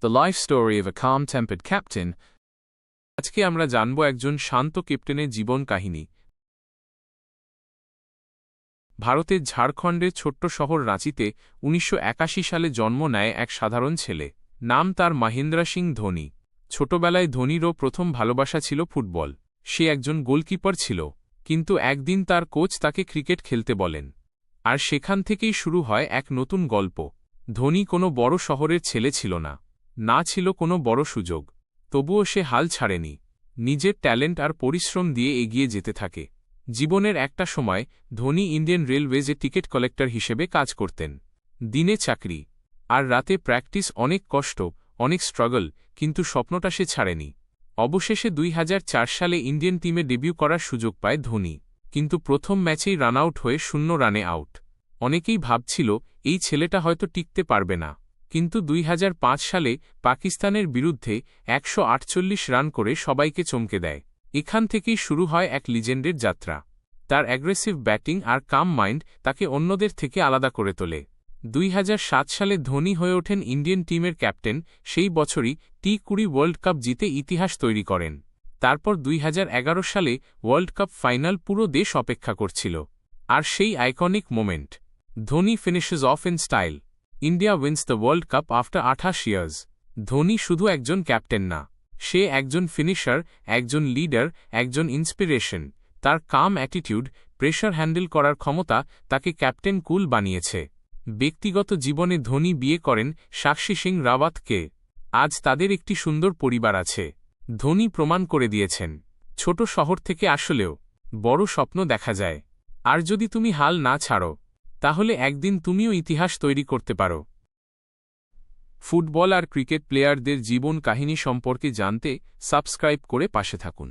The life story of a calm-tempered captain. আজকে আমরা জানব একজন শান্ত ক্যাপ্টেনের জীবন কাহিনী। ভারতের ঝাড়খণ্ডের ছোট্ট শহর রাঁচিতে 1981 সালে জন্ম নেয় এক সাধারণ ছেলে। নাম তার মহেন্দ্র সিং ধোনি। ছোটবেলায় ধোনিরও প্রথম ভালোবাসা ছিল ফুটবল। সে একজন গোলকিপার ছিল, কিন্তু একদিন তার কোচ তাকে ক্রিকেট খেলতে বলেন। আর সেখান থেকেই শুরু হয় এক নতুন গল্প। ধোনি কোনো বড় শহরের ছেলে ছিল না, না ছিল কোনো বড় সুযোগ। তবুও সে হাল ছাড়েনি। নিজের ট্যালেন্ট আর পরিশ্রম দিয়ে এগিয়ে যেতে থাকে। জীবনের একটা সময় ধোনি ইন্ডিয়ান রেলওয়েজে টিকিট কালেক্টর হিসেবে কাজ করতেন। দিনে চাকরি আর রাতে প্র্যাকটিস, অনেক কষ্ট, অনেক স্ট্রাগল, কিন্তু স্বপ্নটা সে ছাড়েনি। অবশেষে 2004 সালে ইন্ডিয়ান টিমে ডেবিউ করার সুযোগ পায় ধোনি, কিন্তু প্রথম ম্যাচেই রান আউট হয়ে 0 রানে আউট। অনেকেই ভাবছিল এই ছেলেটা হয়তো টিকতে পারবে না, কিন্তু 2005 সালে পাকিস্তানের বিরুদ্ধে 148 রান করে সবাইকে চমকে দেয়। এখান থেকেই শুরু হয় এক লিজেন্ডের যাত্রা। তার অ্যাগ্রেসিভ ব্যাটিং আর কাম মাইন্ড তাকে অন্যদের থেকে আলাদা করে তোলে। 2007 সালে ধোনি হয়ে ওঠেন ইন্ডিয়ান টিমের ক্যাপ্টেন। সেই বছরই টি20 ওয়ার্ল্ড কাপ জিতে ইতিহাস তৈরি করেন। তারপর 2011 সালে ওয়ার্ল্ড কাপ ফাইনাল পুরো দেশ অপেক্ষা করছিল। আর সেই iconic moment, Dhoni finishes off in style. India wins the world cup after 28 years. Dhoni শুধু একজন ক্যাপ্টেন না, সে একজন ফিনিশার, একজন লিডার, একজন ইন্সপিরেশন। তার কাম অ্যাটিটিউড, প্রেশার হ্যান্ডেল করার ক্ষমতা তাকে ক্যাপ্টেন কুল বানিয়েছে। ব্যক্তিগত জীবনে ধোনি বিয়ে করেন সাক্ষী সিং রাওয়াতকে। আজ তাদের একটি সুন্দর পরিবার আছে। ধোনি প্রমাণ করে দিয়েছেন, ছোট শহর থেকে আসলেও বড় স্বপ্ন দেখা যায়। আর যদি তুমি হাল না ছাড়ো, তাহলে একদিন তুমিও ইতিহাস তৈরি করতে পারো। ফুটবল আর ক্রিকেট প্লেয়ারদের জীবন কাহিনী সম্পর্কে জানতে সাবস্ক্রাইব করে পাশে থাকুন।